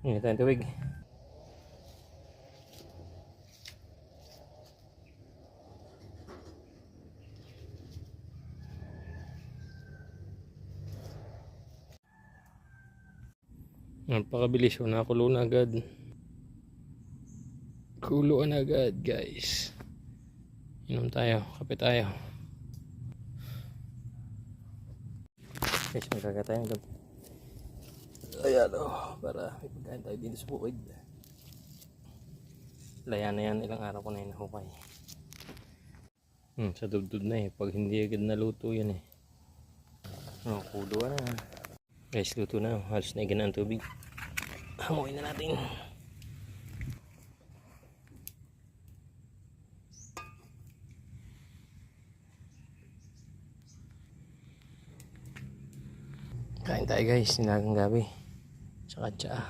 Hindi tayong tubig. Napakabilis, nakulo na agad. Kuluan agad guys. Inom tayo, kape tayo. Guys, magkaga tayo ng gabi. Ayan para may pagkain tayo dito sa bukid. Laya na yan, ilang araw ko na yun nahukay. Sa dubdub na pag hindi agad naluto yan kuluan na. Guys, luto na, halos na igan ang tubig. Hamuin na natin. Kain tayo guys, sinagang gabi tsaka tsaa.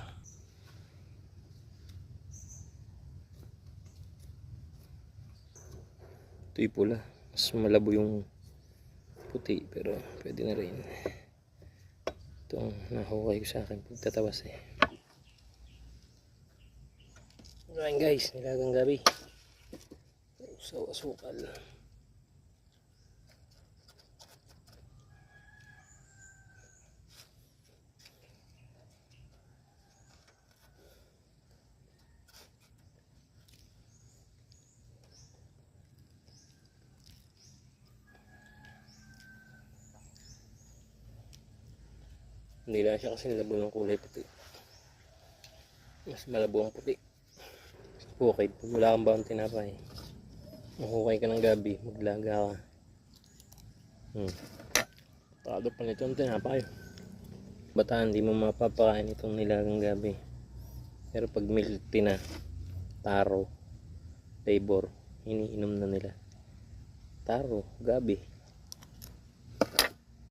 Ito'y pula, mas malabo yung puti pero pwede na rin. Itong nahukay ko sa akin pagtatawas Kain guys, nilagang gabi. Usaw asukal. Hindi lang siya kasi labo ng kulay puti. Mas malabo ang puti. Okay, pag wala kang baon tinapay, mahukay ka ng gabi, maglaga ka. Pakado pa nito ang tinapay. Bataan, hindi mo mapapakain itong nilagang gabi. Pero pag milk tea na, taro, flavor, iniinom na nila. Taro, gabi.